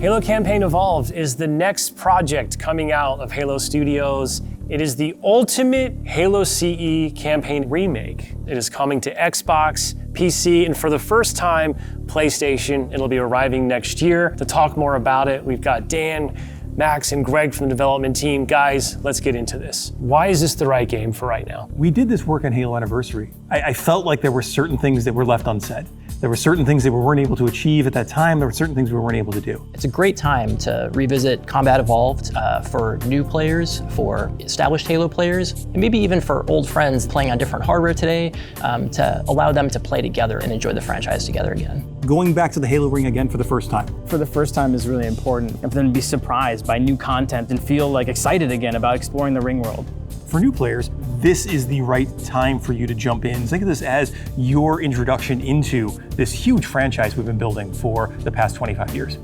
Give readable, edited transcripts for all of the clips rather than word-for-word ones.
Halo Campaign Evolved is the next project coming out of Halo Studios. It is the ultimate Halo CE campaign remake. It is coming to Xbox, PC, and for the first time, PlayStation. It'll be arriving next year. To talk more about it, we've got Dan, Max, and Greg from the development team. Guys, let's get into this. Why is this the right game for right now? We did this work on Halo Anniversary. I felt like there were certain things that were left unsaid. There were certain things that we weren't able to achieve at that time. There were certain things we weren't able to do. It's a great time to revisit Combat Evolved for new players, for established Halo players, and maybe even for old friends playing on different hardware today, to allow them to play together and enjoy the franchise together again. Going back to the Halo ring again for the first time. For the first time is really important, and for them to be surprised by new content and feel like excited again about exploring the ring world. For new players, this is the right time for you to jump in. Think of this as your introduction into this huge franchise we've been building for the past 25 years.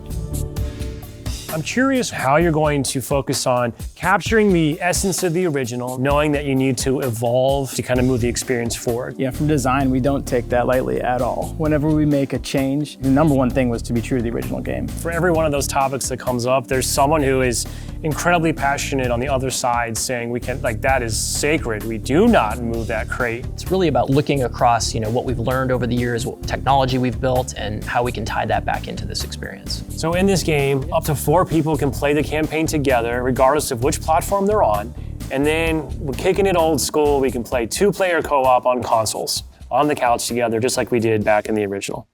I'm curious how you're going to focus on capturing the essence of the original, knowing that you need to evolve to kind of move the experience forward. Yeah, from design, we don't take that lightly at all. Whenever we make a change, the number one thing was to be true to the original game. For every one of those topics that comes up, there's someone who is incredibly passionate on the other side saying we can, like, that is sacred. We do not move that crate. It's really about looking across, what we've learned over the years, what technology we've built, and how we can tie that back into this experience. So in this game, up to 4 people can play the campaign together, regardless of which platform they're on. And then we're kicking it old school. We can play 2-player co-op on consoles, on the couch together, just like we did back in the original.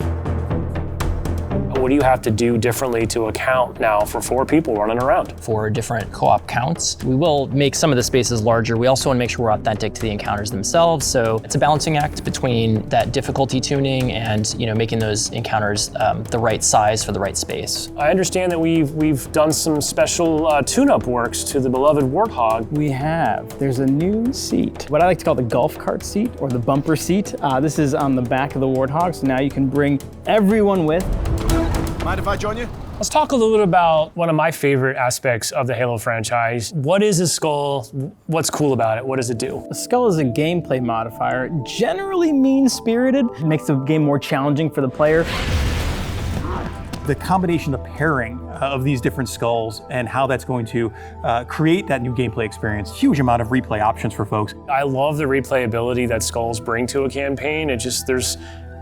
What do you have to do differently to account now for 4 people running around? For different co-op counts, we will make some of the spaces larger. We also want to make sure we're authentic to the encounters themselves. So it's a balancing act between that difficulty tuning and making those encounters the right size for the right space. I understand that we've done some special tune-up works to the beloved Warthog. We have. There's a new seat, what I like to call the golf cart seat or the bumper seat. This is on the back of the Warthog, so now you can bring everyone with. Mind if I join you? Let's talk a little bit about one of my favorite aspects of the Halo franchise. What is a skull? What's cool about it? What does it do? A skull is a gameplay modifier, generally mean-spirited. It makes the game more challenging for the player. The combination, the pairing of these different skulls and how that's going to create that new gameplay experience. Huge amount of replay options for folks. I love the replayability that skulls bring to a campaign.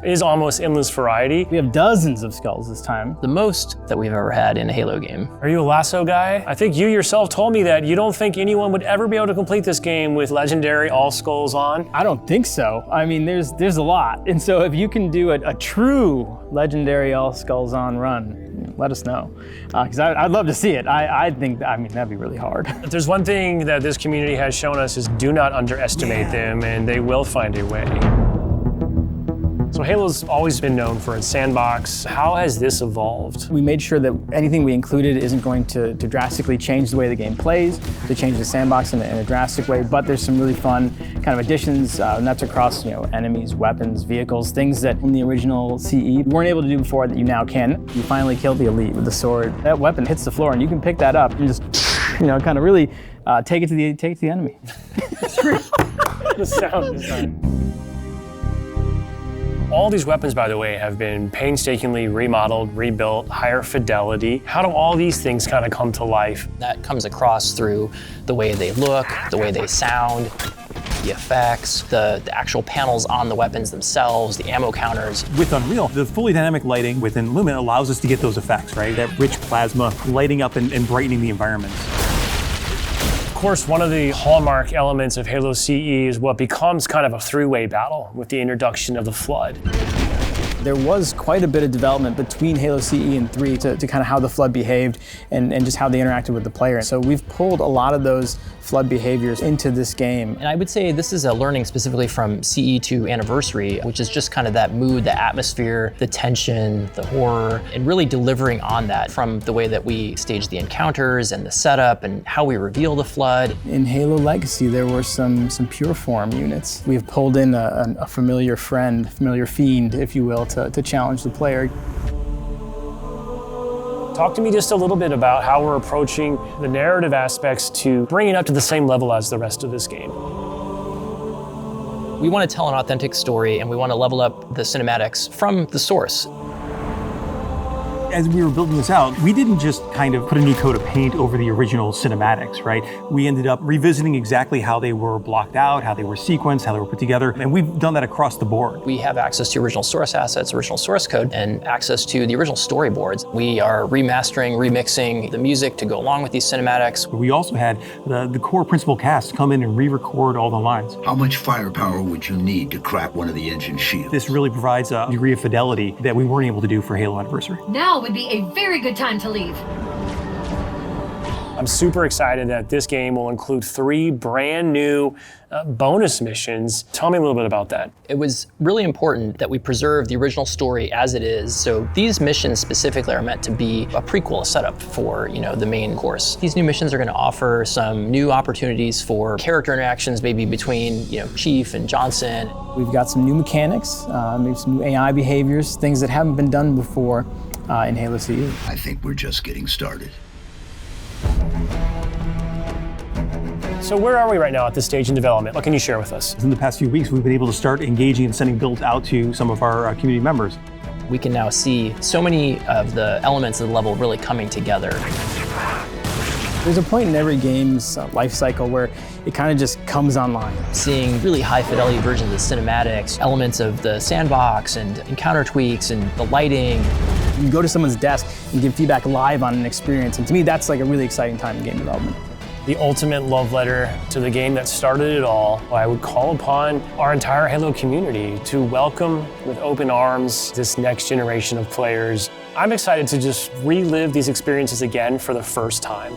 There's almost endless variety. We have dozens of skulls this time. The most that we've ever had in a Halo game. Are you a lasso guy? I think you yourself told me that you don't think anyone would ever be able to complete this game with legendary all skulls on. I don't think so. I mean, there's a lot. And so if you can do a true legendary all skulls on run, let us know. Because I'd love to see it. I think, that'd be really hard. If there's one thing that this community has shown us is do not underestimate them, and they will find a way. So Halo's always been known for its sandbox. How has this evolved? We made sure that anything we included isn't going to drastically change the way the game plays, to change the sandbox in a drastic way, but there's some really fun kind of additions, and that's across enemies, weapons, vehicles, things that in the original CE you weren't able to do before that you now can. You finally killed the elite with the sword. That weapon hits the floor and you can pick that up and just kind of really take it to the enemy. It's great. The sound design. All these weapons, by the way, have been painstakingly remodeled, rebuilt, higher fidelity. How do all these things kind of come to life? That comes across through the way they look, the way they sound, the effects, the actual panels on the weapons themselves, the ammo counters. With Unreal, the fully dynamic lighting within Lumen allows us to get those effects, right? That rich plasma lighting up and brightening the environments. Of course, one of the hallmark elements of Halo CE is what becomes kind of a three-way battle with the introduction of the Flood. There was quite a bit of development between Halo CE and 3 to kind of how the Flood behaved and just how they interacted with the player. So we've pulled a lot of those Flood behaviors into this game. And I would say this is a learning specifically from CE to Anniversary, which is just kind of that mood, the atmosphere, the tension, the horror, and really delivering on that from the way that we stage the encounters and the setup and how we reveal the Flood. In Halo Legacy, there were some pure form units. We've pulled in a familiar friend, familiar fiend, if you will, to challenge the player. Talk to me just a little bit about how we're approaching the narrative aspects to bring it up to the same level as the rest of this game. We want to tell an authentic story and we want to level up the cinematics from the source. As we were building this out, we didn't just kind of put a new coat of paint over the original cinematics, right? We ended up revisiting exactly how they were blocked out, how they were sequenced, how they were put together, and we've done that across the board. We have access to original source assets, original source code, and access to the original storyboards. We are remastering, remixing the music to go along with these cinematics. We also had the core principal cast come in and re-record all the lines. How much firepower would you need to crack one of the engine shields? This really provides a degree of fidelity that we weren't able to do for Halo Anniversary. Now would be a very good time to leave. I'm super excited that this game will include 3 brand new bonus missions. Tell me a little bit about that. It was really important that we preserve the original story as it is. So these missions specifically are meant to be a prequel, a setup for, the main course. These new missions are going to offer some new opportunities for character interactions, maybe between, Chief and Johnson. We've got some new mechanics, maybe some new AI behaviors, things that haven't been done before in Halo CE. I think we're just getting started. So where are we right now at this stage in development? What can you share with us? In the past few weeks, we've been able to start engaging and sending builds out to some of our community members. We can now see so many of the elements of the level really coming together. There's a point in every game's life cycle where it kind of just comes online. Seeing really high fidelity versions of the cinematics, elements of the sandbox and encounter tweaks and the lighting. You can go to someone's desk and give feedback live on an experience, and to me that's like a really exciting time in game development. The ultimate love letter to the game that started it all. I would call upon our entire Halo community to welcome with open arms this next generation of players. I'm excited to just relive these experiences again for the first time.